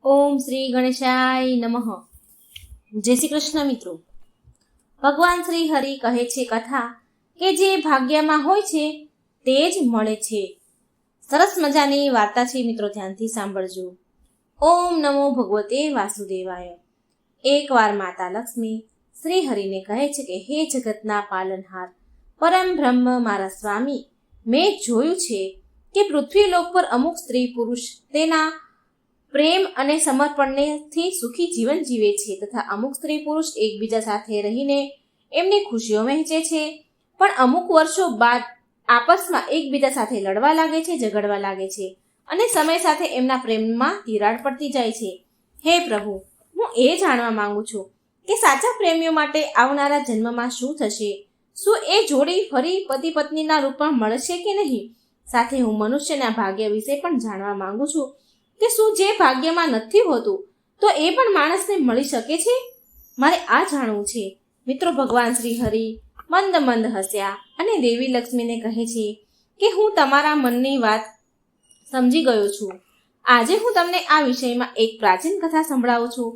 ઓમ શ્રી ગણેશાય નમઃ. જય શ્રી કૃષ્ણ મિત્રો. ભગવાન શ્રી હરિ કહે છે કથા કે જે ભાગ્યમાં હોય છે તે જ મળે છે. સરસ મજાની વાર્તા છે મિત્રો, ધ્યાનથી સાંભળજો. ઓમ નમો ભગવતે વાસુદેવાય. એકવાર માતા લક્ષ્મી શ્રી હરિને કહે છે કે હે જગતના પાલનહાર પરમ બ્રહ્મ મારા સ્વામી, મેં જોયું છે કે પૃથ્વી લોક પર અમુક સ્ત્રી પુરુષ તેના પ્રેમ અને સમર્પણથી સુખી જીવન જીવે છે, તથા અમુક સ્ત્રી પુરુષ એકબીજા સાથે રહીને એમની ખુશીઓ વહેંચે છે, પણ અમુક વર્ષો બાદ આપસમાં એકબીજા સાથે લડવા લાગે છે, ઝઘડવા લાગે છે અને સમય સાથે એમના પ્રેમમાં તિરાડ પડતી જાય છે. હે પ્રભુ, હું એ જાણવા માંગુ છું કે સાચા પ્રેમીઓ માટે આવનારા જન્મમાં શું થશે? શું એ જોડી ફરી પતિ પત્નીના રૂપમાં મળશે કે નહીં? સાથે હું મનુષ્યના ભાગ્ય વિશે પણ જાણવા માંગુ છું કે શું જે ભાગ્યમાં નથી હોતું તો એ પણ માણસને મળી શકે છે? મારે આ જાણવું છે. મિત્રો, ભગવાન શ્રી હરિ મંદ મંદ હસ્યા અને દેવી લક્ષ્મીને કહે છે કે હું તમારા મનની વાત સમજી ગયો છું. આજે હું તમને આ વિષયમાં એક પ્રાચીન કથા સંભળાવું છું,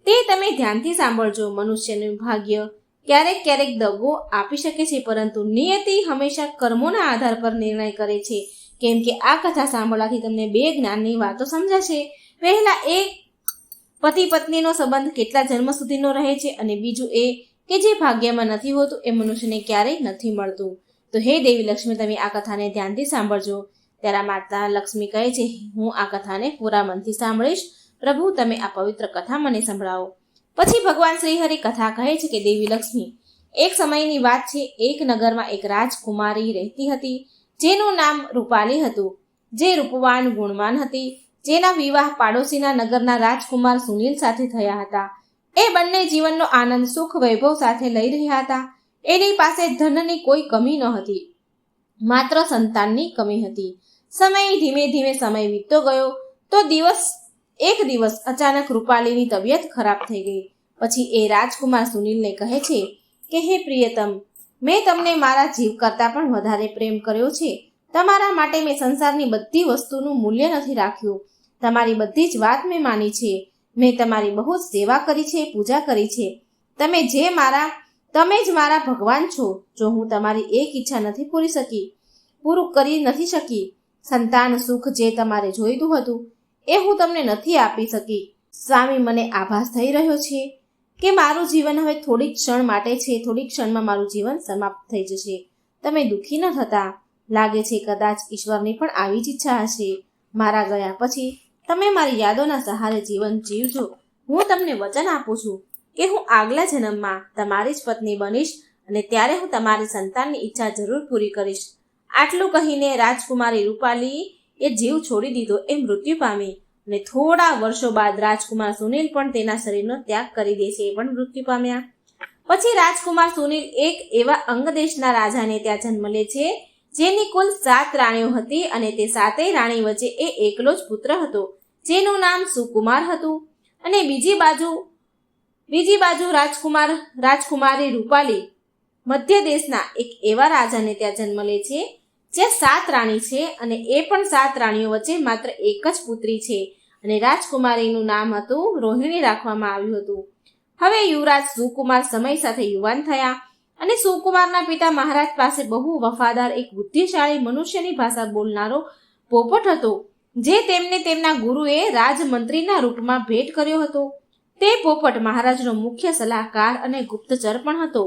તે તમે ધ્યાનથી સાંભળજો. મનુષ્યનું ભાગ્ય ક્યારેક ક્યારેક દગો આપી શકે છે, પરંતુ નિયતિ હંમેશા કર્મોના આધાર પર નિર્ણય કરે છે. કેમ કે આ કથા સાંભળવાથી તમને બે જ્ઞાનની વાતો સમજાશે. પહેલા એ પતિ પત્નીનો સંબંધ કેટલા જન્મ સુધીનો રહે છે, અને બીજું એ કે જે ભાગ્યમાં નથી હોતું એ મનુષ્યને ક્યારેય નથી મળતું. તો હે દેવી લક્ષ્મી, તમે આ કથાને ધ્યાનથી સાંભળજો. ત્યારે માતા લક્ષ્મી કહે છે, હું આ કથાને પૂરા મનથી સાંભળીશ. પ્રભુ, તમે આ પવિત્ર કથા મને સંભળાવો. પછી ભગવાન શ્રી હરિ કથા કહે છે કે દેવી લક્ષ્મી, એક સમયની વાત છે. એક નગરમાં એક રાજકુમારી રહેતી હતી, જેનું નામ રૂપાલી હતું, જે રૂપવાન ગુણવાન હતી. જેના વિવાહ પાડોશીના નગરના રાજકુમાર સુનિલ સાથે થયા હતા. એ બંને જીવનનો આનંદ સુખ વૈભવ સાથે લઈ રહ્યા હતા. એની પાસે ધનની કોઈ કમી ન હતી, માત્ર સંતાનની કમી હતી. સમય ધીમે ધીમે સમય વીતતો ગયો તો એક દિવસ અચાનક રૂપાલીની તબિયત ખરાબ થઈ ગઈ. પછી એ રાજકુમાર સુનિલને કહે છે કે હે પ્રિયતમ, મેં તમને મારા જીવ કરતાં પણ વધારે પ્રેમ કર્યો છે. તમારા માટે મેં સંસારની બધી વસ્તુનું મૂલ્ય નથી રાખ્યું. તમારી બધી જ વાત મેં માની છે. મેં તમારી બહુ જ સેવા કરી છે, પૂજા કરી છે. તમે જ મારા ભગવાન છો. જો હું તમારી એક ઈચ્છા પૂરું કરી નથી શકી, સંતાન સુખ જે તમારે જોઈતું હતું એ હું તમને નથી આપી શકી. સ્વામી, મને આભાસ થઈ રહ્યો છે કે મારું જીવન હવે થોડીક ક્ષણ માટે છે. થોડીક ક્ષણમાં મારું જીવન સમાપ્ત થઈ જશે. તમે દુઃખી ન થતા. લાગે છે કદાચ ઈશ્વરની પણ આવી જ ઈચ્છા હશે. મારા ગયા પછી તમે મારી યાદોના સહારે જીવન જીવજો. હું તમને વચન આપું છું કે હું આગલા જન્મમાં તમારી જ પત્ની બનીશ, અને ત્યારે હું તમારી સંતાનની ઈચ્છા જરૂર પૂરી કરીશ. આટલું કહીને રાજકુમારી રૂપાલી એ જીવ છોડી દીધો, એ મૃત્યુ પામી. અને થોડા વર્ષો બાદ રાજકુમાર સુનિલ પણ તેના શરીરનો ત્યાગ કરી દે છે, એ પણ મૃત્યુ પામ્યા. પછી રાજકુમાર સુનિલ એક એવા અંગ દેશના રાજાને ત્યાં જન્મ લે છે, જેની કુલ 7 રાણીઓ હતી, અને તે 7 રાણી વચ્ચે એ એકલો જ પુત્ર હતો, જેનું નામ સુકુમાર હતું. અને બીજી બાજુ રાજકુમારી રૂપાલી મધ્ય દેશના એક એવા રાજાને ત્યાં જન્મ લે છે, જે 7 રાણી છે, અને એ પણ 7 રાણીઓ વચ્ચે માત્ર એક જ પુત્રી છે, અને રાજકુમારીનું નામ હતું રોહિણી રાખવામાં આવ્યું હતું. હવે યુવરાજ સુકુમાર સમય સાથે યુવાન થયા, અને સુકુમારના પિતા મહારાજ પાસે બહુ વફાદાર એક બુદ્ધિશાળી મનુષ્યની ભાષા બોલનારો પોપટ હતો, જે તેમને તેમના ગુરુએ રાજમંત્રીના રૂપમાં ભેટ કર્યો હતો. તે પોપટ મહારાજનો મુખ્ય સલાહકાર અને ગુપ્તચર પણ હતો.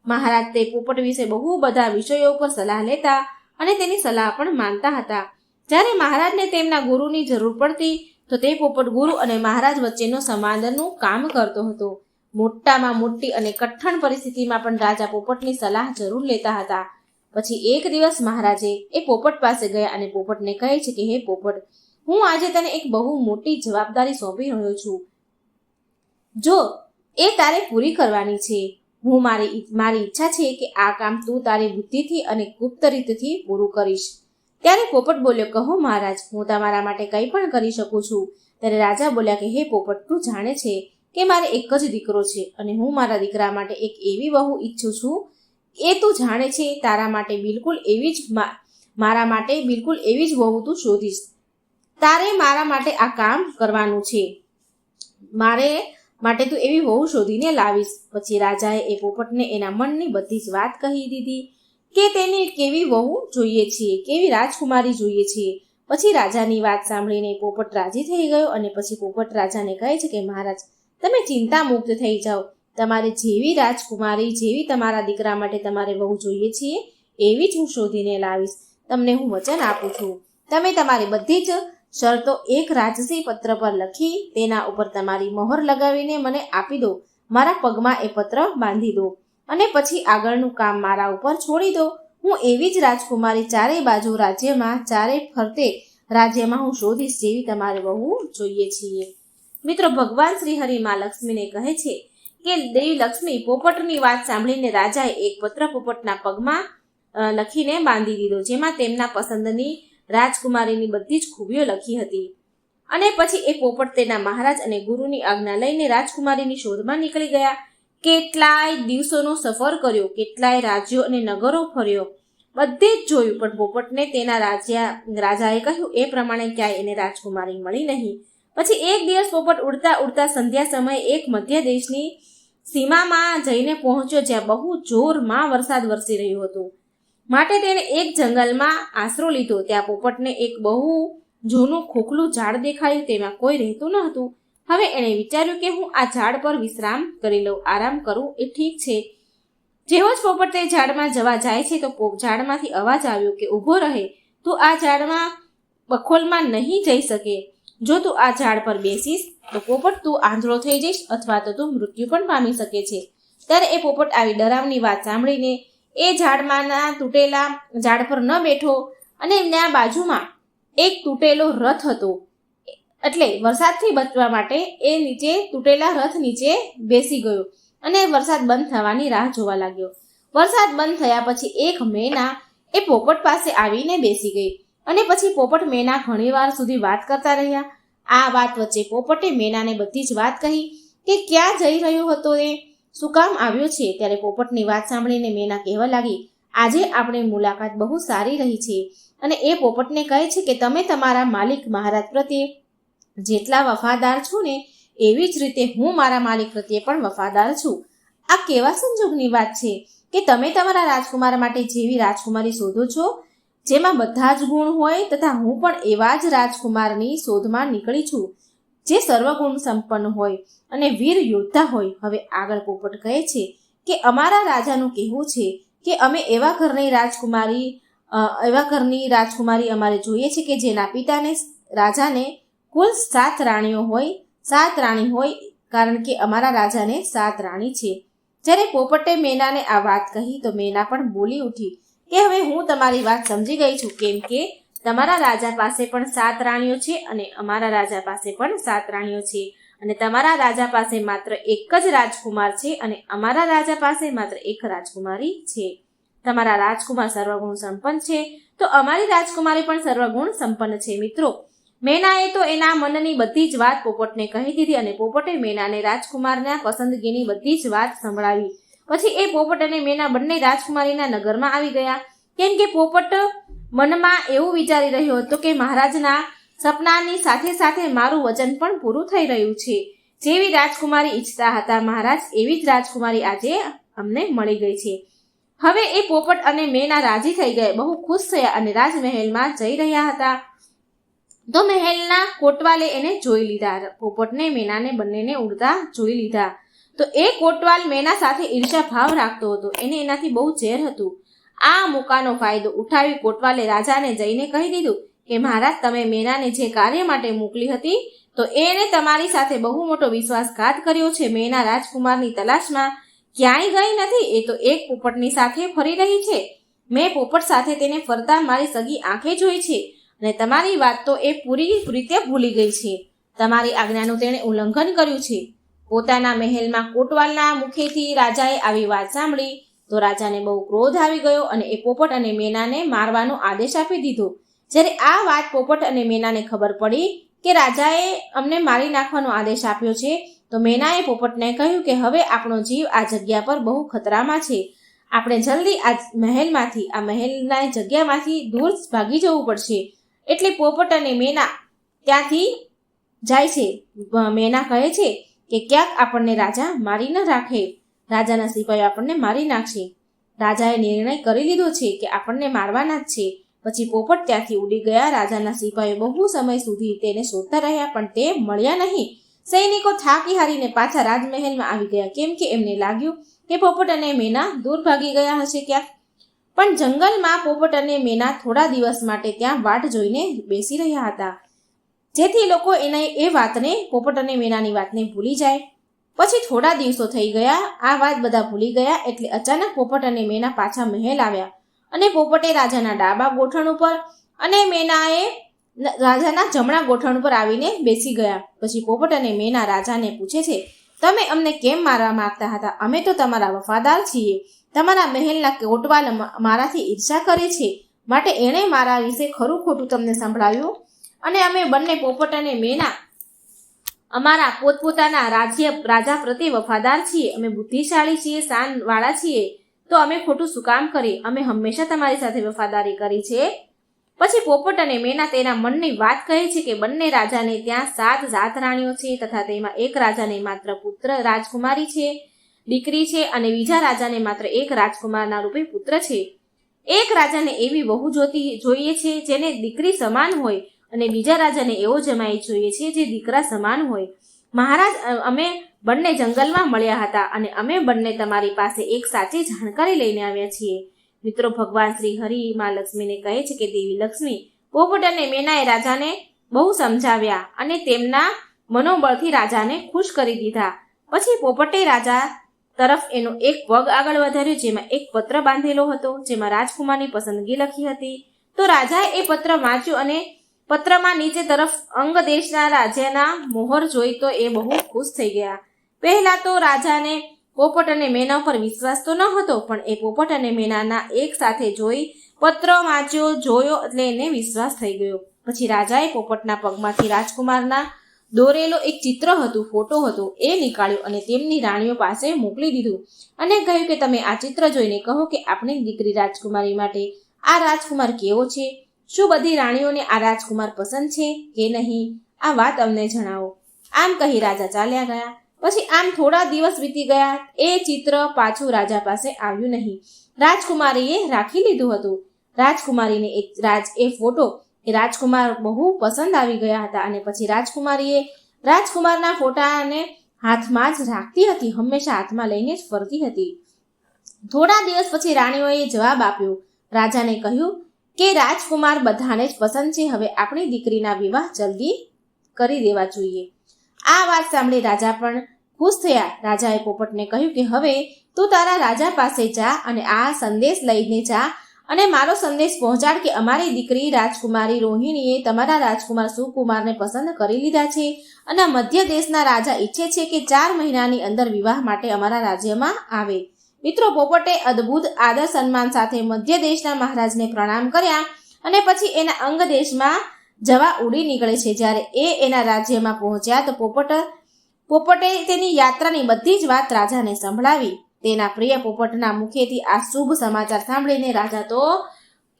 મહારાજ તે પોપટ વિશે બહુ બધા વિષયો પર સલાહ લેતા અને તેની સલાહ પણ માનતા હતા. જ્યારે મહારાજને તેમના ગુરુની જરૂર પડતી તો તે પોપટ ગુરુ અને મહારાજ વચ્ચેનો સંવાદનું કામ કરતો હતો. મોટામાં મોટી અને કઠણ પરિસ્થિતિમાં પણ રાજા પોપટની સલાહ જરૂર લેતા હતા. પછી એક દિવસ મહારાજે એ પોપટ પાસે ગયા અને પોપટને કહે છે કે હે પોપટ, હું આજે તને એક બહુ મોટી જવાબદારી સોંપી રહ્યો છું. જો એ તારે પૂરી કરવાની છે. મારી ઈચ્છા છે કે આ કામ તું તારી બુદ્ધિથી અને ગુપ્ત રીતથી પૂરું કરીશ. ત્યારે પોપટ બોલ્યો, કહો મહારાજ, હું તમારા માટે કંઈ પણ કરી શકું છું. ત્યારે રાજા બોલ્યા કે હે પોપટ, તું જાણે છે કે મારે એક જ દીકરો છે, અને હું મારા દીકરા માટે એક એવી વહુ ઈચ્છું છું. એ તું જાણે છે. મારા માટે બિલકુલ એવી જ વહુ તું શોધીશ. તારે મારા માટે આ કામ કરવાનું છે. મારે માટે તું એવી વહુ શોધીને લાવીશ. પછી રાજાએ એ પોપટને એના મનની બધી જ વાત કહી દીધી કે તેને કેવી વહુ જોઈએ છીએ, કેવી રાજકુમારી જોઈએ છીએ. પછી રાજાની વાત સાંભળીને પોપટ રાજી થઈ ગયો અને પછી પોપટ રાજાને કહે છે કે મહારાજ, તમે ચિંતા મુક્ત થઈ જાઓ. તમારે જેવી રાજકુમારી, જેવી તમારા દીકરા માટે તમારે વહુ જોઈએ છીએ એવી જ હું શોધીને લાવીશ. તમને હું વચન આપું છું, તમે તમારી બધી જ શરતો એક રાજસી પત્ર પર લખી તેના ઉપર તમારી મહોર લગાવીને મને આપી દો. મારા પગમાં એ પત્ર બાંધી દો અને પછી આગળનું કામ મારા ઉપર છોડી દો. હું એવી જ રાજકુમારી ચારે બાજુ રાજ્યમાં, ચારે ફરતે રાજ્યમાં હું શોધીશ જેવી તમારે વહુ જોઈએ છીએ. મિત્રો, ભગવાન શ્રી હરિ માં લક્ષ્મીને કહે છે કે દેવી લક્ષ્મી, પોપટની વાત સાંભળીને રાજાએ એક પત્ર પોપટના પગમાં લખીને બાંધી દીધો, જેમાં તેમના પસંદની રાજકુમારીની બધી જ ખૂબીઓ લખી હતી. અને પછી એ પોપટ તેના મહારાજ અને ગુરુની આજ્ઞા લઈને રાજકુમારીની શોધમાં નીકળી ગયા. કેટલાય દિવસોનો સફર કર્યો, કેટલાય રાજ્યો અને નગરો ફર્યો, બધે જ જોયું, પણ પોપટને તેના રાજાએ કહ્યું એ પ્રમાણે ક્યાંય એને રાજકુમારી મળી નહીં. પછી એક દિવસ પોપટ ઉડતા ઉડતા સંધ્યા સમયે એક મધ્ય દેશની સીમામાં જઈને પહોંચ્યો, જ્યાં બહુ જોરમાં વરસાદ વરસી રહ્યો હતો. માટે તેણે એક જંગલમાં આશરો લીધો. ત્યાં પોપટને એક બહુ જૂનું ખોખલું ઝાડ દેખાયું, તેમાં કોઈ રહેતું ન હતું. હવે એણે વિચાર્યું કે હું આ ઝાડ પર વિશ્રામ કરી લઉં, આરામ કરું એ ઠીક છે. જેવો જ પોપટ તે ઝાડમાં જવા જાય છે તો ઝાડમાંથી અવાજ આવ્યો કે ઊભો રહે, તું આ ઝાડમાં બખોલમાં નહીં જઈ શકે. જો તું આ ઝાડ પર બેસીશ તો પોપટ તું આંધળો થઈ જઈશ અથવા તો તું મૃત્યુ પણ પામી શકે છે. ત્યારે એ પોપટ આવી ડરાવની વાત સાંભળીને એ ઝાડમાંના તૂટેલા ઝાડ પર ન બેઠો અને એમના બાજુમાં એક તૂટેલો રથ હતો, એટલે વરસાદથી બચવા માટે એ નીચે તૂટેલા રથ નીચે બેસી ગયો અને વરસાદ બંધ થવાની રાહ જોવા લાગ્યો. વરસાદ બંધ થયા પછી એક મેના એ પોપટ પાસે આવીને બેસી ગઈ અને પછી પોપટ મેના ઘણીવાર સુધી વાત કરતા રહ્યા. આ વાત વચ્ચે પોપટે મેનાને બધી જ વાત કહી કે ક્યાં જઈ રહ્યો હતો એ, શું કામ આવ્યો છે. ત્યારે પોપટની વાત સાંભળીને મેના કહેવા લાગી, આજે આપણી મુલાકાત બહુ સારી રહી છે. અને એ પોપટને કહે છે કે તમે તમારા માલિક મહારાજ પ્રત્યે જેટલા વફાદાર છો ને એવી જ રીતે હું મારા માલિક પ્રત્યે પણ વફાદાર છું. આ કેવા સંજોગની વાત છે કે તમે તમારા રાજકુમાર માટે જેવી રાજકુમારી શોધો છો, જેમાં બધા જ ગુણ હોય, તથા હું પણ એવા જ રાજકુમારની શોધમાં નીકળી છું જે સર્વગુણ સંપન્ન હોય અને વીર યોદ્ધા હોય. હવે આગળ પોપટ કહે છે કે અમારા રાજાનું કહેવું છે કે અમે એવા ઘરની રાજકુમારી અમારે જોઈએ છે કે જેના પિતાને રાજાને કુલ 7 રાણીઓ હોય, 7 રાણી હોય, કારણ કે અમારા રાજાને 7 રાણી છે. જ્યારે પોપટે મેનાને આ વાત કહી તો મેના પણ બોલી ઉઠી કે હવે હું તમારી વાત સમજી ગઈ છું, કેમ કે તમારા રાજા પાસે પણ 7 રાણીઓ છે અને અમારા રાજા પાસે પણ 7 રાણીઓ છે, અને તમારા રાજા પાસે માત્ર એક જ રાજકુમાર છે અને અમારા રાજા પાસે માત્ર એક રાજકુમારી છે. તમારા રાજકુમાર સર્વગુણ સંપન્ન છે તો અમારી રાજકુમારી પણ સર્વગુણ સંપન્ન છે. મિત્રો, મેનાએ તો એના મનની બધી જ વાત પોપટને કહી દીધી અને પોપટે મેનાને રાજકુમારના પસંદગીની બધી જ વાત સંભળાવી. પછી એ પોપટ અને મેના બંને રાજકુમારીના નગરમાં આવી ગયા, કેમ કે પોપટ મનમાં એવું વિચારી રહ્યો હતો કે મહારાજના સપનાની સાથે સાથે મારું વચન પણ પૂરું થઈ રહ્યું છે. જેવી રાજકુમારી ઈચ્છતા હતા મહારાજ, એવી જ રાજકુમારી આજે અમને મળી ગઈ છે. હવે એ પોપટ અને મેના રાજી થઈ ગયા, બહુ ખુશ થયા અને રાજમહેલમાં જઈ રહ્યા હતા. તો મહેલના કોટવાલે એને જોઈ લીધા, પોપટને મેનાને બંનેને ઉડતા જોઈ લીધા. તો એ કોટવાલ મેના સાથે ઈર્ષા ભાવ રાખતો હતો, એને એનાથી બહુ ઝેર હતું. આ મોકાનો ફાયદો ઉઠાવી કોટવાલે રાજાને જઈને કહી દીધું કે મહારાજ, તમે મેનાને જે કાર્ય માટે મોકલી હતી તો એને તમારી સાથે બહુ મોટો વિશ્વાસઘાત કર્યો છે. મેના રાજકુમારની તલાશમાં ક્યાંય ગઈ નથી, એ તો એક પોપટની સાથે ફરી રહી છે. મેં પોપટ સાથે તેને ફરતા મારી સગી આંખે જોઈ છે અને તમારી વાત તો એ પૂરી રીતે ભૂલી ગઈ છે. તમારી આજ્ઞાનું તેણે ઉલ્લંઘન કર્યું છે. પોતાના મહેલમાં કોટવાલના મુખેથી રાજાએ આવી વાત સાંભળી તો રાજાને બહુ ક્રોધ આવી ગયો અને એ પોપટ અને મેનાને મારવાનો આદેશ આપી દીધો. જ્યારે આ વાત પોપટ અને મેનાને ખબર પડી કે રાજાએ અમને મારી નાખવાનો આદેશ આપ્યો છે તો મેનાએ પોપટને કહ્યું કે હવે આપણો જીવ આ જગ્યા પર બહુ ખતરામાં છે. આપણે જલ્દી આ મહેલના જગ્યામાંથી દૂર ભાગી જવું પડશે. એટલે પોપટ અને મેના ત્યાંથી જાય છે। મેના કહે છે કે ક્યાંક આપણને રાજા મારી ન રાખે, રાજાના સિપાહીઓ આપણને મારી નાખશે। રાજાએ નિર્ણય કરી લીધો છે કે આપણને મારવાના જ છે। પછી પોપટ ત્યાંથી ઉડી ગયા। રાજાના સિપાહીઓ બહુ સમય સુધી તેને શોધતા રહ્યા, પણ તે મળ્યા નહીં। સૈનિકો થાકી હારીને પાછા રાજમહેલમાં આવી ગયા, કેમ કે એમને લાગ્યું કે પોપટ અને મેના દૂર ભાગી ગયા હશે ક્યાંક। પણ જંગલમાં પોપટ અને મેના થોડા દિવસ માટે ત્યાં વાટ જોઈને બેસી રહ્યા હતા, જેથી લોકો એ વાતને, પોપટ અને મેનાની વાતને ભૂલી જાય। પછી થોડા દિવસો થઈ ગયા, આ વાત બધા ભૂલી ગયા, એટલે અચાનક પોપટ અને મેના પાછા મહેલ આવ્યા અને પોપટે રાજાના ડાબા ગોઠણ ઉપર અને મેનાએ રાજાના જમણા ગોઠણ ઉપર આવીને બેસી ગયા। પછી પોપટ અને મેના રાજાને પૂછે છે, તમે અમને કેમ મારવા માંગતા હતા? અમે તો તમારા વફાદાર છીએ। તમારા મહેલના કોટવાલ મારાથી ઈર્ષા કરે છે, માટે એણે મારા વિશે ખરું ખોટું તમને સંભળાવ્યું અને અમે બંને પોપટ અને મેના અમારા પોતપોતાના રાજા પ્રત્યે વફાદાર છીએ। અમે બુદ્ધિશાળી છીએ, શાનવાળા છીએ, તો અમે ખોટું શું કામ કરીએ? અમે હંમેશા તમારી સાથે વફાદારી કરી છે। પછી પોપટ અને મેના તેના મનની વાત કહે છે કે બંને રાજાને ત્યાં 7 જાત રાણીઓ છે, તથા તેમાં એક રાજાને માત્ર પુત્ર રાજકુમારી છે, દીકરી છે, અને બીજા રાજાને માત્ર એક રાજકુમારના રૂપે પુત્ર છે। એક રાજાને એવી વહુ જોઈએ છે જેને દીકરી સમાન હોય, અને બીજા રાજાને એવો જમાઈ જોઈએ છે જે દીકરા સમાન હોય। મહારાજ, અમે બંને જંગલમાં મળ્યા હતા અને અમે બંને તમારી પાસે એક સાચી જાણકારી લઈને આવ્યા છીએ। મિત્રો, ભગવાન શ્રી હરિ માં લક્ષ્મીને કહે છે કે દેવી લક્ષ્મી પોપટ અને મેનાએ રાજાને બહુ સમજાવ્યા અને તેમના મનોબળથી રાજાને ખુશ કરી દીધા। પછી પોપટે રાજા તરફ એનો એક પગ આગળ વધાર્યો, જેમાં એક પત્ર બાંધેલો હતો, જેમાં રાજકુમારની પસંદગી લખી હતી। તો રાજાએ એ પત્ર વાંચ્યું અને પત્રમાં નીચે તરફ અંગ દેશના રાજાના મોહર જોઈ તો એ બહુ ખુશ થઈ ગયા। પહેલા તો રાજાને પોપટ અને મેના પર વિશ્વાસ તો ન હતો, પણ એ પોપટ અને મેનાના એક સાથે જોઈ પત્ર વાંચ્યો, જોયો, એટલે એને વિશ્વાસ થઈ ગયો। પછી રાજાએ પોપટના પગમાંથી રાજકુમારના દોરેલો એક ચિત્ર હતું, ફોટો હતો, એ નીકાળ્યો અને તેમની રાણીઓ પાસે મોકલી દીધું અને કહ્યું કે તમે આ ચિત્ર જોઈને કહો કે આપણી દીકરી રાજકુમારી માટે આ રાજકુમાર કેવો છે? શું બધી રાણીઓને આ રાજકુમાર પસંદ છે કે નહીં? આ વાત અમને જણાવો। આમ કહી રાજા ચાલ્યા ગયા। પછી આમ થોડા દિવસ વીતી ગયા, એ ચિત્ર પાછું રાજા પાસે આવ્યું નહીં। રાજકુમારીએ રાખી લીધું હતું। રાજકુમારીને એ ફોટો એ રાજકુમાર બહુ પસંદ આવી ગયા હતા અને પછી રાજકુમારીએ રાજકુમારના ફોટાને હાથમાં જ રાખતી હતી, હંમેશા હાથમાં લઈને જ ફરતી હતી। થોડા દિવસ પછી રાણીઓએ જવાબ આપ્યો, રાજાને કહ્યું કે રાજકુમાર બધાને જ પસંદ છે, હવે આપણી દીકરીના વિવાહ જલ્દી કરી દેવા જોઈએ। આ વાત સાંભળી રાજા પણ ખુશ થયા। રાજાએ પોપટને કહ્યું કે હવે તું તારા રાજા પાસે જા અને આ સંદેશ લઈને જા અને મારો સંદેશ પહોંચાડ કે અમારી દીકરી રાજકુમારી રોહિણીએ તમારા રાજકુમાર સુકુમારને પસંદ કરી લીધા છે અને મધ્ય દેશના રાજા ઈચ્છે છે કે 4 મહિનાની અંદર વિવાહ માટે અમારા રાજ્યમાં આવે। મિત્રો, પોપટે અદ્ભુત આદર સન્માન સાથે મધ્ય દેશના મહારાજને પ્રણામ કર્યા અને પછી એના અંગ દેશમાં જવા ઉડી નીકળે છે। જ્યારે એ એના રાજ્યમાં પહોંચ્યા તો પોપટે તેની યાત્રાની બધી જ વાત રાજાને સંભળાવી। તેના પ્રિય પોપટના મુખેથી આ શુભ સમાચાર સાંભળીને રાજા તો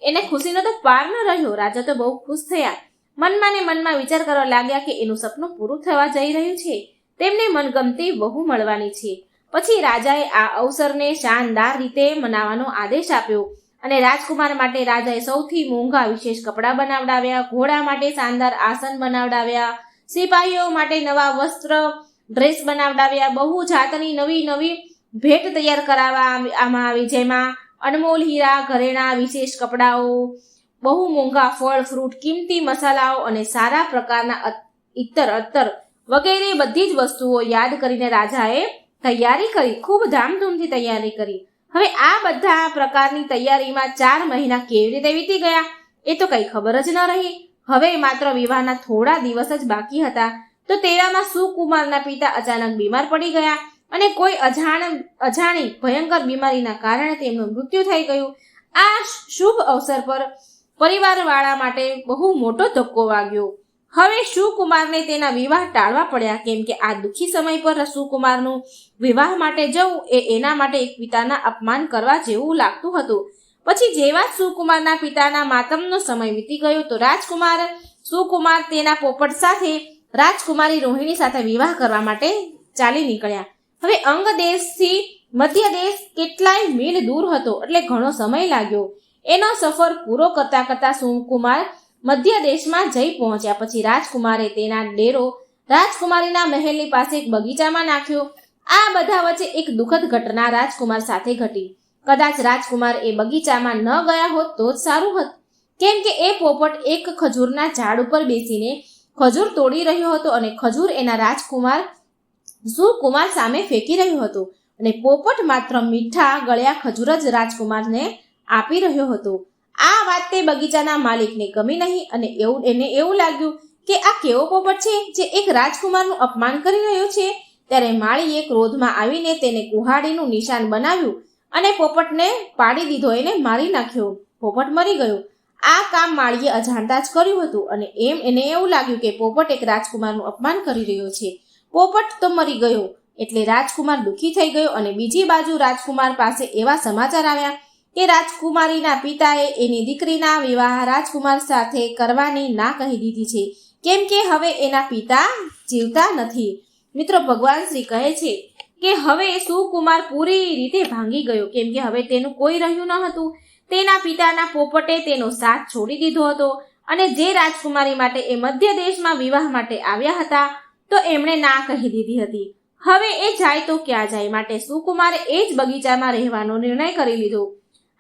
એને ખુશીનો તો પાર ન રહ્યો। રાજા તો બહુ ખુશ થયા। મનમાં ને મનમાં વિચાર કરવા લાગ્યા કે એનું સપનું પૂરું થવા જઈ રહ્યું છે, તેમને મનગમતી બહુ મળવાની છે। પછી રાજાએ આ અવસરને શાનદાર રીતે મનાવવાનો આદેશ આપ્યો અને રાજકુમાર માટે રાજાએ સૌથી મોંઘા વિશેષ કપડાં બનાવડાવ્યા, ઘોડા માટે શાનદાર આસન બનાવડાવ્યા, સિપાહીઓ માટે નવા વસ્ત્ર ડ્રેસ બનાવડાવ્યા, બહુ જાતની નવી નવી ભેટ તૈયાર કરાવવામાં આવી, જેમાં અનમોલ હીરા, ઘરેણાં, વિશેષ કપડાઓ, બહુ મોંઘા ફળ ફ્રૂટ, કિંમતી મસાલાઓ અને સારા પ્રકારના અત્તર વગેરે બધી જ વસ્તુઓ યાદ કરીને રાજાએ તૈયારી કરી, ખૂબ ધામધૂમથી તૈયારી કરી। હવે આ બધા પ્રકારની તૈયારીમાં 4 મહિના કેવી રીતે વીતી ગયા એ તો કઈ ખબર જ ન રહી। હવે માત્ર વિવાહના થોડા દિવસ જ બાકી હતા તો તેવામાં સુકુમારના પિતા અચાનક બીમાર પડી ગયા અને કોઈ અજાણી ભયંકર બીમારીના કારણે તેમનું મૃત્યુ થઈ ગયું। આ શુભ અવસર પર પરિવારવાળા માટે બહુ મોટો ધક્કો વાગ્યો। હવે સુકુમારને તેના વિવાહ ટાળવા પડ્યા, કેમ કે આ દુઃખી સમય પર સુકુમારનું વિવાહ માટે જવું એ એના માટે એક પિતાના અપમાન કરવા જેવું લાગતું હતું। પછી જેવા સુકુમારના પિતાના માતમનો સમય વીતી ગયો તો સુકુમાર તેના પોપટ સાથે રાજકુમારી રોહિણી સાથે વિવાહ કરવા માટે ચાલી નીકળ્યા. હવે અંગ દેશથી મધ્ય દેશ કેટલાય મીલ દૂર હતો, એટલે ઘણો સમય લાગ્યો. એનો સફર પૂરો કરતા કરતા સુકુમાર મધ્ય દેશમાં જઈ પહોંચ્યા. પછી રાજકુમારે તેના ડેરો રાજકુમારીના મહેલની પાસે એક બગીચામાં નાખ્યો. આ બધા વચ્ચે એક દુઃખદ ઘટના રાજકુમાર સાથે ઘટી. કદાચ રાજકુમાર એ બગીચામાં ન ગયા હોત તો જ સારું હોત, કેમ કે એ પોપટ એક ખજૂરના ઝાડ ઉપર બેસીને ખજૂર તોડી રહ્યો હતો અને ખજૂર એના રાજકુમાર સુકુમાર સામે ફેંકી રહ્યો હતો અને પોપટ માત્ર મીઠા ગળ્યા ખજૂર જ રાજકુમારને આપી રહ્યો હતો. આ વાત તે બગીચાના માલિકને ગમી નહીં અને એને એવું લાગ્યું કે આ કેવો પોપટ છે જે એક રાજકુમારનું અપમાન કરી રહ્યો છે. ત્યારે માળીએ ક્રોધમાં આવીને તેને કુહાડીનું નિશાન બનાવ્યું અને પોપટને પાડી દીધો, એને મારી નાખ્યો. પોપટ મરી ગયો. આ કામ માળીએ અજાણતા જ કર્યું હતું અને એને એવું લાગ્યું કે પોપટ એક રાજકુમારનું અપમાન કરી રહ્યો છે. પોપટ તો મરી ગયો એટલે રાજકુમાર દુઃખી થઈ ગયો અને બીજી બાજુ રાજકુમાર પાસે એવા સમાચાર આવ્યા કે રાજકુમારીના પિતાએ એની દીકરીના વિવાહ રાજકુમાર સાથે કરવાની ના કહી દીધી છે, કેમ કે હવે એના પિતા જીવતા નથી. મિત્રો, ભગવાન શ્રી કહે છે કે હવે સુકુમાર પૂરી રીતે ભાંગી ગયો, કેમ કે હવે તેનું કોઈ રહ્યું ન હતું. તેના પિતાના પોપટે તેનો સાથ છોડી દીધો હતો અને જે રાજકુમારી માટે એ મધ્ય દેશમાં વિવાહ માટે આવ્યા હતા તો એમણે ના કહી દીધી હતી. હવે એ જાય તો ક્યાં જાય, માટે સુકુમારે એ જ બગીચામાં રહેવાનો નિર્ણય કરી લીધો.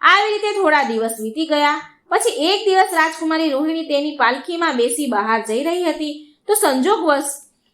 આવી રીતે થોડા દિવસ વીતી ગયા. પછી એક દિવસ રાજકુમારી રોહિણી તેની પાલખીમાં બેસી બહાર જઈ રહી હતી તો સંજોગવશ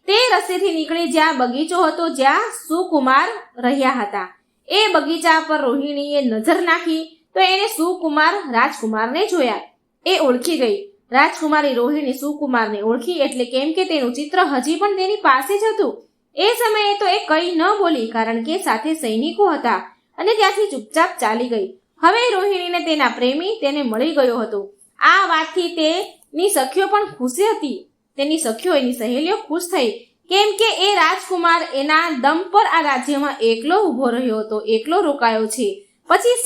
તે રસ્તેથી નીકળી જ્યાં બગીચો હતો જ્યાં સુકુમાર રહ્યા હતા. એ બગીચા પર રોહિણીએ નજર નાખી તો એને સુકુમાર રાજકુમારને જોયા. એ ઓળખી ગઈ. રાજકુમારી રોહિણી સુકુમારને ઓળખી એટલે કેમ કે તેનું ચિત્ર હજી પણ તેની પાસે જ હતું. એ સમયે તો એ કંઈ ન બોલી, કારણ કે સાથે સૈનિકો હતા અને ત્યાંથી ચૂપચાપ ચાલી ગઈ. હવે રોહિણીને તેના પ્રેમી તેને મળી ગયો હતો. આ વાતથી તેની સખીઓ પણ ખુશ હતી. તેની સખીઓ, એની સહેલીઓ ખુશ થઈ, કેમ કે એ રાજકુમાર એના દમ પર આ રાજ્યમાં એકલો ઊભો રહ્યો હતો, એકલો રોકાયો છે. પછી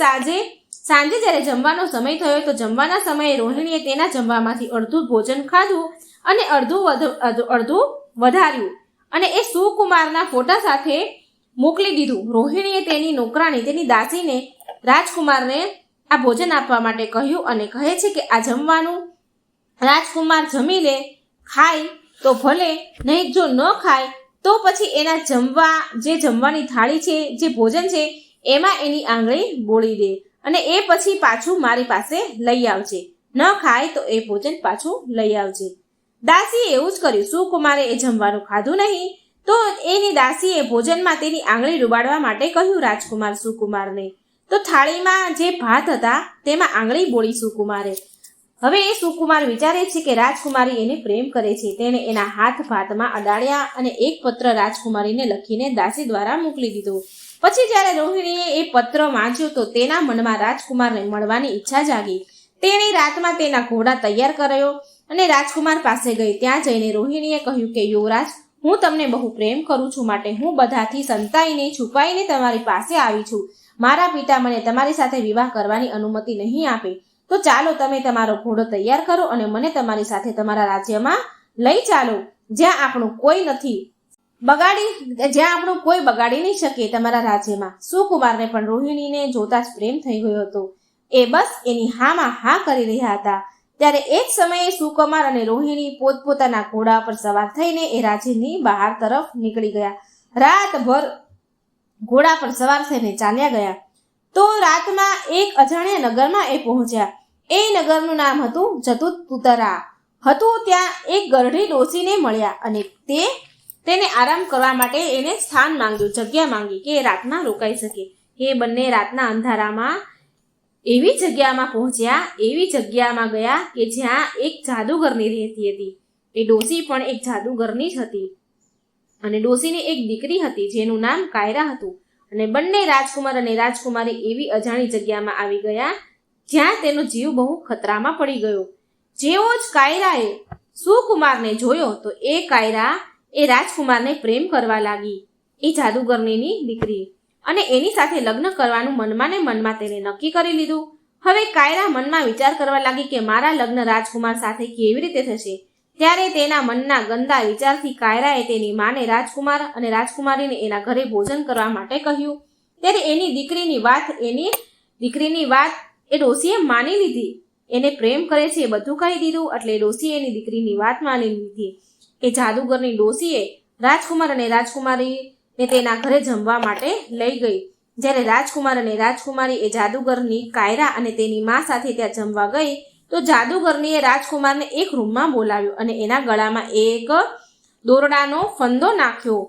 સાંજે જ્યારે જમવાનો સમય થયો તો જમવાના સમયે રોહિણીએ તેના જમવામાંથી અડધું ભોજન ખાધું અને અડધું વધાર્યું અને એ સુકુમારના ફોટા સાથે મોકલી દીધું. રોહિણીએ તેની નોકરાણી, તેની દાસીને રાજકુમારને આ ભોજન આપવા માટે કહ્યું અને કહે છે કે આ જમવાનું રાજકુમાર જમી લે, ખાય તો ભલે, નહીં જો ન ખાય તો પછી એના જમવાની થાળી છે, જે ભોજન છે એમાં એની આંગળી બોળી દે અને એ પછી પાછું મારી પાસે લઈ આવજે. ન ખાય તો એ ભોજન પાછું લઈ આવજે. દાસીએ એવું જ કર્યું. સુકુમારે એ જમવાનું ખાધું નહીં તો એની દાસીએ ભોજનમાં તેની આંગળી ડુબાડવા માટે કહ્યું રાજકુમાર સુકુમારને. તો થાળીમાં જે ભાત હતા તેમાં આંગળી બોળી સુકુમારે. હવે એ સુકુમાર વિચારે છે કે રાજકુમારી એને પ્રેમ કરે છે. તેણે એના હાથ ભાતમાં અડાડ્યા અને એક પત્ર રાજકુમારીને લખીને દાસી દ્વારા મોકલી દીધો. પછી જ્યારે રોહિણીએ એ પત્ર વાંચ્યો તો તેના મનમાં રાજકુમારને મળવાની ઈચ્છા જાગી. તેણે રાતમાં તેના ઘોડા તૈયાર કર્યો અને રાજકુમાર પાસે ગઈ. ત્યાં જઈને રોહિણીએ કહ્યું કે યુવરાજ, હું તમને બહુ પ્રેમ કરું છું, માટે હું બધાથી સંતાઈને છુપાઈને તમારી પાસે આવી છું. મારા પિતા મને તમારી સાથે વિવાહ કરવાની અનુમતિ નહીં આપે. તો ચાલો તમે તમારો ઘોડો તૈયાર કરો અને મને તમારી સાથે તમારા રાજ્યમાં લઈ ચાલો, જ્યાં આપણું કોઈ બગાડી નહીં શકે તમારા રાજ્યમાં. સુકુમારને પણ રોહિણીને જોતા જ પ્રેમ થઈ ગયો હતો. એ બસ એની હામાં હા કરી રહ્યા હતા. ત્યારે એ જ સમયે સુકુમાર અને રોહિણી પોતપોતાના ઘોડા પર સવાર થઈને એ રાજ્યની બહાર તરફ નીકળી ગયા. રાતભર ઘોડા પર સવાર થઈને ચાલ્યા ગયા. તો રાતમાં એક અજાણ્યા નગરમાં એ પહોંચ્યા. એ નગરનું નામ હતું જતુતરા હતું. ત્યાં એક ગરડી ડોસીને મળ્યા અને તેને આરામ કરવા માટે એને સ્થાન માંગ્યું, જગ્યા માંગી કે રાતમાં રોકાઈ શકે. એ બંને રાતના અંધારામાં એવી જગ્યામાં પહોંચ્યા, એવી જગ્યામાં ગયા કે જ્યાં એક જાદુગરની રહેતી હતી. એ ડોસી પણ એક જાદુગરની જ હતી અને ડોસીની એક દીકરી હતી જેનું નામ કાયરા હતું. અને બંને રાજકુમાર અને રાજકુમારી એવી અજાણી જગ્યામાં આવી ગયા જ્યાં તેનો જીવ બહુ ખતરામાં પડી ગયો. જેવો જ કાયરાએ સુકુમારને જોયો તો એ કાયરા એ રાજકુમારને પ્રેમ કરવા લાગી, એ જાદુગરનીની દીકરી, અને એની સાથે લગ્ન કરવાનું મનમાં ને મનમાં તેને નક્કી કરી લીધું. હવે કાયરા મનમાં વિચાર કરવા લાગી કે મારા લગ્ન રાજકુમાર સાથે કેવી રીતે થશે. ત્યારે તેના મનના ગંદા વિચારથી કાયરાએ તેની માને રાજકુમાર અને રાજકુમારીને એના ઘરે ભોજન કરવા માટે કહ્યું. ત્યારે એની દીકરીની વાત એ ડોશીએ માની લીધી. એને પ્રેમ કરે છે એ બધું કહી દીધું. એટલે ડોશીએ એની દીકરીની વાત માની લીધી. એ જાદુગરની ડોશીએ રાજકુમાર અને રાજકુમારીને તેના ઘરે જમવા માટે લઈ ગઈ. જ્યારે રાજકુમાર અને રાજકુમારી એ જાદુગરની કાયરા અને તેની મા સાથે ત્યાં જમવા ગઈ તો જાદુગરનીએ રાજકુમારને એક રૂમમાં બોલાવ્યો અને એના ગળામાં એક દોરડાનો ફંદો નાખ્યો.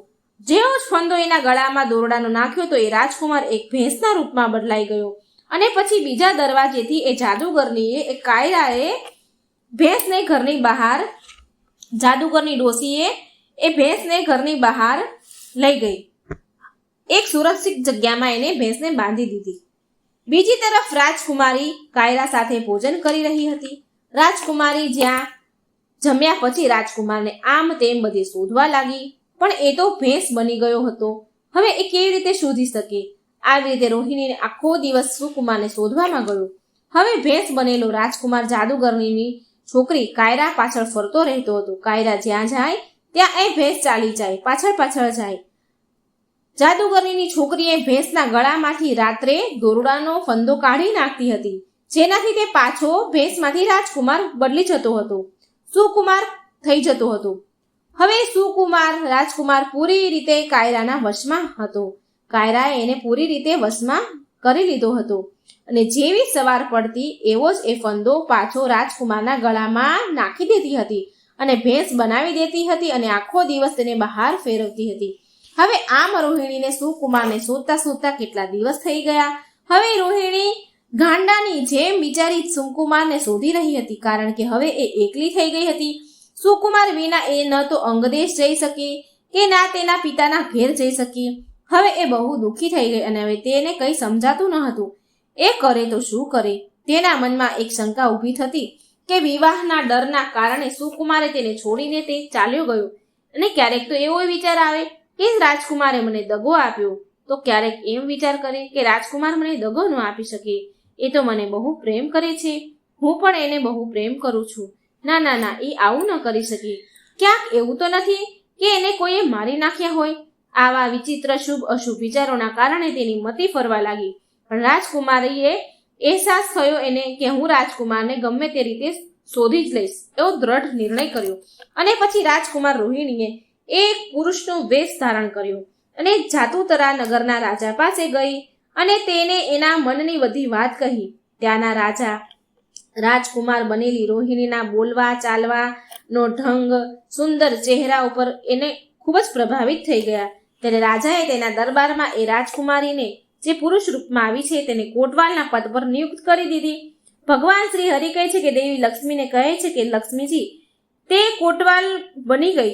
જેવો જ ફંદો એના ગળામાં દોરડાનો નાખ્યો તો એ રાજકુમાર એક ભેંસના રૂપમાં બદલાઈ ગયો. અને પછી બીજા દરવાજેથી એ જાદુગરનીએ એ કાયરાએ ભેંસને ઘરની બહાર જાદુગરની ડોશીએ એ ભેંસને ઘરની બહાર લઈ ગઈ. એક સુરક્ષિત જગ્યામાં એને ભેંસને બાંધી દીધી. બીજી તરફ રાજકુમારી કાયરા સાથે ભોજન કરી રહી હતી. રાજકુમારી જ્યાં જમ્યા પછી રાજકુમારને આમ તેમ બધી શોધવા લાગી, પણ એ તો ભેંસ બની ગયો હતો. હવે એ કેવી રીતે શોધી શકે? આવી રીતે રોહિણીને આખો દિવસ સુકુમારને શોધવામાં ગયો. હવે ભેંસ બનેલો રાજકુમાર જાદુગરની છોકરી કાયરા પાછળ ફરતો રહેતો હતો. કાયરા જ્યાં જાય ત્યાં એ ભેંસ ચાલી જાય, પાછળ જાય. જાદુગરની છોકરીએ ભેંસના ગળામાંથી રાત્રે દોરડાનો ફંદો કાઢી નાખતી હતી, જેનાથી તે પાછો ભેંસમાંથી રાજકુમાર બદલી જતો હતો, સુકુમાર થઈ જતો હતો. હવે સુકુમાર રાજકુમાર પૂરી રીતે કાયરાના વશમાં હતો. કાયરાએ એને પૂરી રીતે વશમાં કરી લીધો હતો અને જેવી સવાર પડતી એવો જ એ ફંદો પાછો રાજકુમારના ગળામાં નાખી દેતી હતી અને ભેંસ બનાવી દેતી હતી અને આખો દિવસ તેને બહાર ફેરવતી હતી. હવે આમ રોહિણીને સુકુમારને શોધતા કેટલા દિવસ થઈ ગયા. હવે રોહિણી ગાંડાની જેમ બિચારી સુકુમારને શોધી રહી હતી, કારણ કે હવે એ એકલી થઈ ગઈ હતી. સુકુમાર વિના એ ન તો અંગદેશ જઈ શકે કે ના તેના પિતાના ઘેર જઈ શકે. હવે એ બહુ દુઃખી થઈ ગઈ અને હવે તેને કંઈ સમજાતું ન હતું. એ કરે તો શું કરે? તેના મનમાં એક શંકા ઊભી થતી કે વિવાહના ડરના કારણે સુકુમારે તેને છોડીને તે ચાલ્યો ગયો. અને ક્યારેક તો એવો વિચાર આવે કે રાજકુમારે મને દગો આપ્યો, તો ક્યારેક એમ વિચાર કરે કે રાજકુમાર મને દગો ન આપી શકે. એ તો મને બહુ પ્રેમ કરે છે, હું પણ એને બહુ પ્રેમ કરું છું. ના, એ આવું ન કરી શકે. ક્યાંક એવું તો નથી કે એને કોઈએ મારી નાખ્યા હોય? આવા વિચિત્ર શુભ અશુભ વિચારોના કારણે તેની મતિ ફરવા લાગી. પણ રાજકુમારીએ અહેસાસ થયો એને કે હું રાજકુમારને ગમે તે રીતે શોધી જ લઈશ, એવો દ્રઢ નિર્ણય કર્યો. અને પછી રાજકુમાર રોહિણીએ એક પુરુષનો વેશ ધારણ કર્યો અને જાતુતરા નગરના રાજા પાસે ગઈ અને તેને એના મનની બધી વાત કહી. ત્યાંના રાજા રાજકુમાર બનેલી રોહિણીના બોલવા ચાલવાનો ઢંગ, સુંદર ચહેરા ઉપર એને ખૂબ જ પ્રભાવિત થઈ ગયા. ત્યારે રાજાએ તેના દરબારમાં એ રાજકુમારીને જે પુરુષ રૂપમાં આવી છે તેને કોટવાલના પદ પર નિયુક્ત કરી દીધી. ભગવાન શ્રી હરિ કહે છે કે દેવી લક્ષ્મીને કહે છે કે લક્ષ્મીજી તે કોટવાલ બની ગઈ.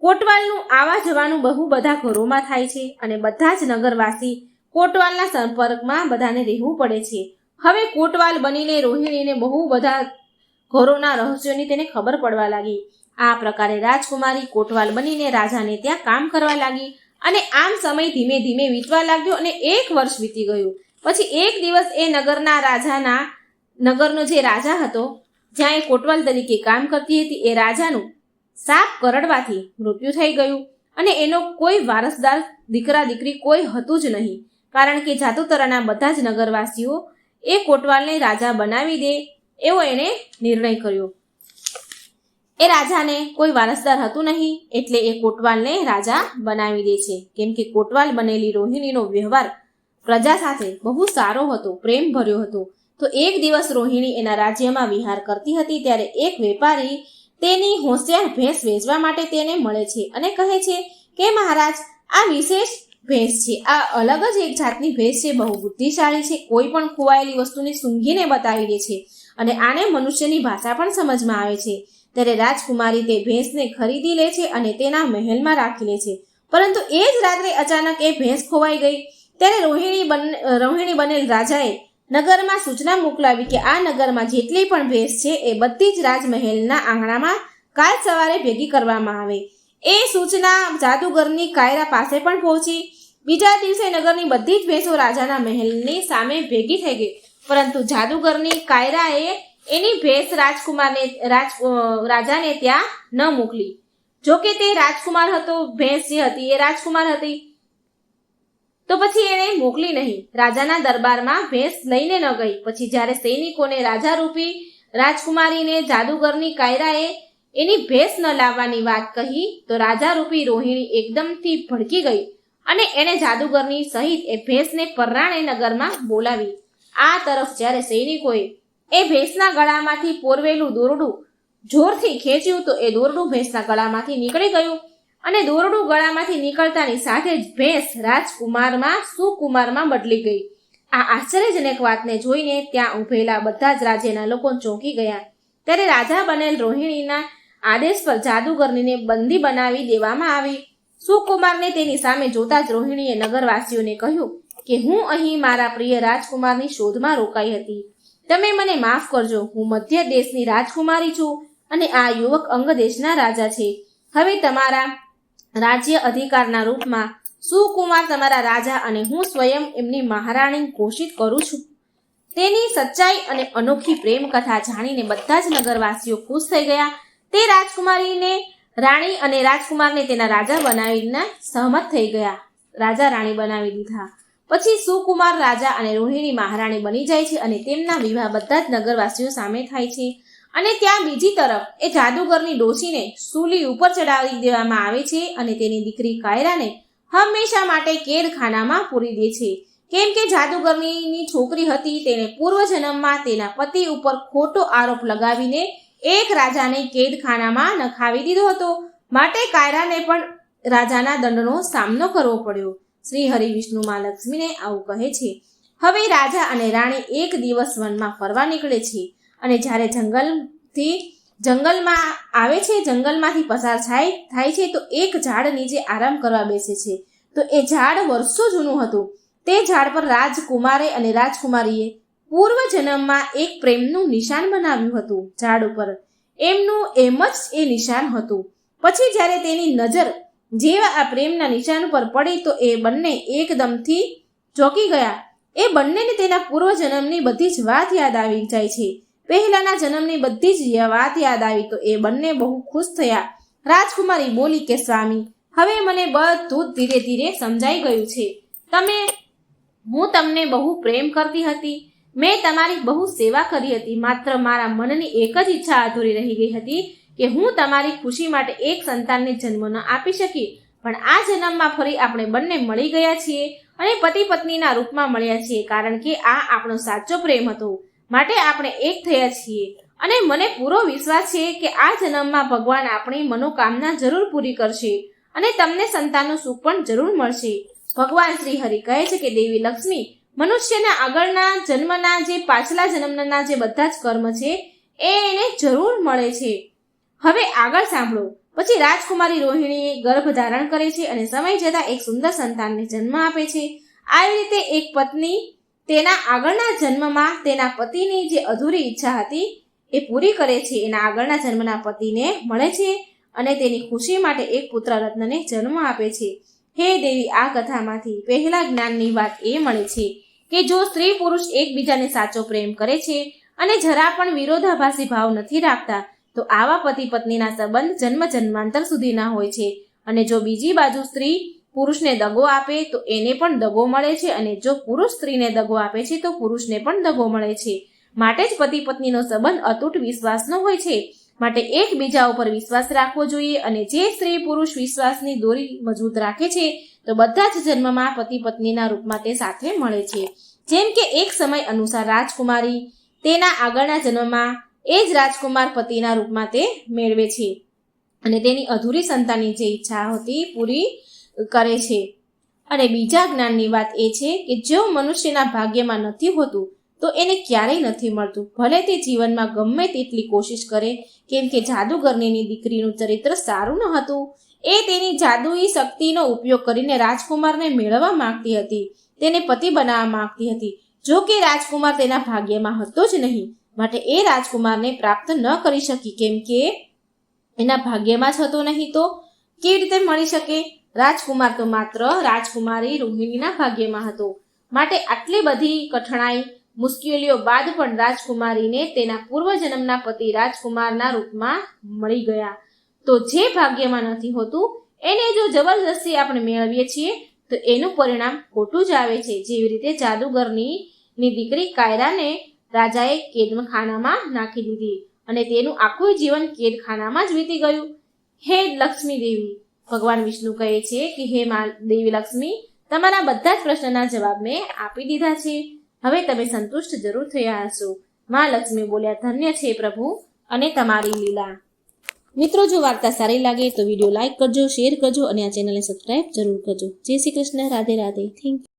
કોટવાલનું આવા જવાનું બહુ બધા ઘરોમાં થાય છે અને બધા જ નગરવાસી કોટવાલના સંપર્કમાં બધાને રહેવું પડે છે. હવે કોટવાલ બનીને રોહિણીને બહુ બધા ઘરોના રહસ્યોની તેને ખબર પડવા લાગી. આ પ્રકારે રાજકુમારી કોટવાલ બનીને રાજાને ત્યાં કામ કરવા લાગી અને આમ સમય ધીમે ધીમે વીતવા લાગ્યો અને 1 વર્ષ વીતી ગયું. પછી એક દિવસ એ નગરનો જે રાજા હતો, જ્યાં એ કોટવાલ તરીકે કામ કરતી હતી, એ રાજાનું સાપ કરડવાથી મૃત્યુ થઈ ગયું અને એનો કોઈ વારસદાર દીકરા દીકરી કોઈ હતું જ નહીં, કારણ કે જાતુતરાના બધા જ નગરવાસીઓ એ કોટવાલને રાજા બનાવી દે એવો એને નિર્ણય કર્યો. એ રાજાને કોઈ વારસદાર હતું નહીં એટલે એ કોટવાલને રાજા બનાવી દે છે. કેમ કે કોટવાલ બનેલી રોહિણીનો વ્યવહાર પ્રજા સાથે બહુ સારો હતો, પ્રેમ ભર્યો હતો. તો એક દિવસ રોહિણી એના રાજ્યમાં વિહાર કરતી હતી ત્યારે એક વેપારી તેની હોશિયાર ભેંસ વેચવા માટે તેને મળે છે અને કહે છે કે મહારાજ, આ વિશેષ ભેંસ છે, આ અલગ જ એક જાતની ભેંસ છે, બહુ બુદ્ધિશાળી છે, કોઈ પણ ખોવાયેલી વસ્તુને સૂંઘીને બતાવી દે છે અને આને મનુષ્યની ભાષા પણ સમજમાં આવે છે. ત્યારે રાજકુમારી તે ભેંસને ખરીદી લે છે અને તેના મહેલમાં રાખી લે છે. પરંતુ એ જ રાત્રે અચાનક એ ભેંસ ખોવાઈ ગઈ. ત્યારે રોહિણી બનેલ રાજાએ નગરમાં સૂચના મોકલાવી કે આ નગરમાં જેટલી પણ ભેંસ છે એ બધી જ રાજમહેલના આંગણામાં કાલ સવારે ભેગી કરવામાં આવે. એ સૂચના જાદુગરની કાયરા પાસે પણ પહોંચી. બીજા દિવસે નગરની બધી જ ભેંસો રાજાના મહેલની સામે ભેગી થઈ ગઈ, પરંતુ જાદુગરની કાયરાએ એની ભેંસ રાજાને ત્યાં ન મોકલી. જોકે તે રાજકુમાર હતો, ભેંસ જે હતી એ રાજકુમાર હતી, તો પછી એને મોકલી નહીં. રાજાના દરબારમાં ભેંસ લઈને ન ગઈ. પછી જ્યારે સૈનિકોને રાજારૂપી રાજકુમારીને જાદુગરની કાયરાએ એની ભેંસ ન લાવવાની વાત કહી તો રાજારૂપી રોહિણી એકદમથી ભડકી ગઈ અને એણે જાદુગરની સહિત એ ભેંસને પર્રાણે નગરમાં બોલાવી. આ તરફ જ્યારે સૈનિકોએ એ ભેંસના ગળામાંથી પોરવેલું દોરડું જોરથી ખેંચ્યું તો એ દોરડું ભેંસના ગળામાંથી નીકળી ગયું અને દોરડું ગળામાંથી નીકળતાની સાથે જ ભેંસ રાજકુમારમાં સુકુમારમાં બદલી ગઈ. આ આશ્ચર્યજનક વાતને જોઈને ત્યાં ઉભેલા બધા જ રાજ્યના લોકો ચોંકી ગયા. ત્યારે રાજા બનેલ રોહિણીના આદેશ પર જાદુગરનીને બંદી બનાવી દેવામાં આવી. સુકુમારને તેની સામે જોતા જ રોહિણીએ નગરવાસીઓને કહ્યું કે હું અહીં મારા પ્રિય રાજકુમારની શોધમાં રોકાઈ હતી. તમે મને માફ કરજો. હું મધ્ય દેશની રાજકુમારી છું અને આ યુવક અંગ દેશના રાજા છે. હવે તમારા રાજ્ય અધિકારના રૂપમાં સુકુમાર તમારા રાજા અને હું સ્વયં એમની મહારાણી ઘોષિત કરું છું. તેની સચ્ચાઈ અને અનોખી પ્રેમ કથા જાણીને બધા જ નગરવાસીઓ ખુશ થઈ ગયા. તે રાજકુમારીને રાણી અને રાજકુમારને તેના રાજા બનાવીને સહમત થઈ ગયા. રાજા રાણી બનાવી દીધા. પછી સુકુમાર રાજા અને રોહિણી મહારાણી બની જાય છે અને તેમના વિવાહ બધા જ નગરવાસીઓ સામે થાય છે. અને ત્યાં બીજી તરફ એ જાદુગરની ડોશીને સૂલી ઉપર ચડાવી દેવામાં આવે છે અને તેની દીકરી કાયરાને હંમેશા માટે કેદખાનામાં પૂરી દે છે. કેમ કે જાદુગરની છોકરી હતી, તેને પૂર્વજન્મમાં તેના પતિ ઉપર ખોટો આરોપ લગાવીને એક રાજાને કેદખાનામાં નખાવી દીધો હતો. માટે કાયરાને પણ રાજાના દંડનો સામનો કરવો પડ્યો. શ્રી હરિ વિષ્ણુમાં લક્ષ્મીને આવું કહે છે. હવે રાજા અને રાણી એક દિવસ વનમાં ફરવા નીકળે છે અને જ્યારે જંગલમાં આવે છે, જંગલમાંથી પસાર થાય છે તો એક ઝાડ નીચે આરામ કરવા બેસે છે. તો એ ઝાડ વર્ષો જૂનું હતું. તે ઝાડ પર રાજકુમારે અને રાજકુમારીએ પૂર્વજન્મમાં એક પ્રેમનું નિશાન બનાવ્યું હતું. ઝાડ ઉપર એમનું એમ જ એ નિશાન હતું. પછી જ્યારે તેની નજર જેવા આ પ્રેમના નિશાન પર પડી તો એ બંને એકદમથી ચોંકી ગયા. એ બંનેને તેના પૂર્વજન્મની બધી જ વાત યાદ આવી જાય છે. પહેલાના જન્મની બધી જ વાત યાદ આવી તો એ બંને બહુ ખુશ થયા. રાજકુમારી બોલી કે સ્વામી, હવે મને બધું ધીરે ધીરે સમજાઈ ગયું છે. હું તમને બહુ પ્રેમ કરતી હતી. મેં તમારી બહુ સેવા કરી હતી. માત્ર મારા મનની એક જ ઈચ્છા અધૂરી રહી ગઈ હતી કે હું તમારી ખુશી માટે એક સંતાનને જન્મ ન આપી શકી. પણ આ જન્મમાં ફરી આપણે બંને મળી ગયા છીએ અને પતિ પત્નીના રૂપમાં મળ્યા છીએ, કારણ કે આ આપણો સાચો પ્રેમ હતો. માટે આપણે એક થયા છીએ અને મને પૂરો વિશ્વાસ છે કે આ જન્મમાં ભગવાન આપણી મનોકામના જરૂર પૂરી કરશે અને તમને સંતાનનું સુખ પણ જરૂર મળશે. ભગવાન શ્રી હરિ કહે છે કે દેવી લક્ષ્મી મનુષ્યના આગળના જન્મના જે પાછલા જન્મના જે બધા જ કર્મ છે એને જરૂર મળે છે. હવે આગળ સાંભળો. પછી રાજકુમારી રોહિણીએ ગર્ભ ધારણ કરે છે અને સમય જતાં એક સુંદર સંતાનને જન્મ આપે છે. આવી રીતે એક પત્ની તેના આગળના જન્મમાં તેના પતિની જે અધૂરી ઈચ્છા હતી એ પૂરી કરે છે. એના આગળના જન્મના પતિને મળે છે અને તેની ખુશી માટે એક પુત્ર રત્નને જન્મ આપે છે. હે દેવી, આ કથામાંથી પહેલા જ્ઞાનની વાત એ મળે છે કે જો સ્ત્રી પુરુષ એકબીજાને સાચો પ્રેમ કરે છે અને જરા પણ વિરોધાભાસી ભાવ નથી રાખતા તો આવા પતિ પત્નીના સંબંધ જન્મ જન્માંતર સુધીના હોય છે. અને જો બીજી બાજુ સ્ત્રી પુરુષને દગો આપે તો એને પણ દગો મળે છે અને જો પુરુષ સ્ત્રીને દગો આપે છે તો પુરુષને પણ દગો મળે છે. માટે જ પતિ પત્નીનો સંબંધ અતૂટ વિશ્વાસનો હોય છે. માટે એકબીજા ઉપર વિશ્વાસ રાખવો જોઈએ અને જે સ્ત્રી પુરુષ વિશ્વાસની દોરી મજબૂત રાખે છે તો બધા જ જન્મમાં પતિ પત્નીના રૂપમાં તે સાથે મળે છે. જેમ કે એક સમય અનુસાર રાજકુમારી તેના આગળના જન્મમાં એ જ રાજકુમાર પતિના રૂપમાં તે મેળવે છે અને તેની અધૂરી સંતાનની જે ઈચ્છા હતી પૂરી કરે છે. અને બીજા જ્ઞાનની વાત એ છે કે જો મનુષ્યના ભાગ્યમાં નથી હોતું તો એને ક્યારેય નથી મળતું, ભલે તે જીવનમાં ગમે તેટલી કોશિશ કરે. કેમ કે જાદુગરનીની દીકરીનું ચરિત્ર સારું ન હતું. એ તેની જાદુઈ શક્તિનો ઉપયોગ કરીને રાજકુમારને મેળવવા માંગતી હતી, તેને પતિ બનાવવા માંગતી હતી. જો કે રાજકુમાર તેના ભાગ્યમાં હતો જ નહીં, માટે એ રાજકુમારને પ્રાપ્ત ન કરી શકી. કેમ કે એના ભાગ્યમાં જ હતો નહીં તો કેવી રીતે મળી શકે? રાજકુમાર તો માત્ર રાજકુમારી રોહિણીના ભાગ્યમાં હતો. માટે આટલી બધી કઠણાઈ મુશ્કેલીઓ બાદ પણ રાજકુમારીને તેના પૂર્વજન્મના પતિ રાજકુમારના રૂપમાં મળી ગયા. તો જે ભાગ્યમાં નથી હોતું એને જો જબરદસ્તી આપણે મેળવીએ છીએ તો એનું પરિણામ ખોટું જ આવે છે. જેવી રીતે જાદુગરની દીકરી કાયરાને રાજાએ કેદખાનામાં નાખી દીધી અને તેનું આખું જીવન કેદખાનામાં જ વીતી ગયું. હે લક્ષ્મી દેવી, ભગવાન વિષ્ણુ કહે છે કે હે મા દેવી લક્ષ્મી, તમારા બધા જ પ્રશ્નના જવાબ મેં આપી દીધા છે. હવે તમે સંતુષ્ટ જરૂર થયા હશો. મા લક્ષ્મી બોલ્યા, ધન્ય છે પ્રભુ અને તમારી લીલા. મિત્રો, જો વાર્તા સારી લાગે તો વિડીયો લાઈક કરજો, શેર કરજો અને આ ચેનલને સબસ્ક્રાઇબ જરૂર કરજો. જય શ્રી કૃષ્ણ. રાધે રાધે. Thank you.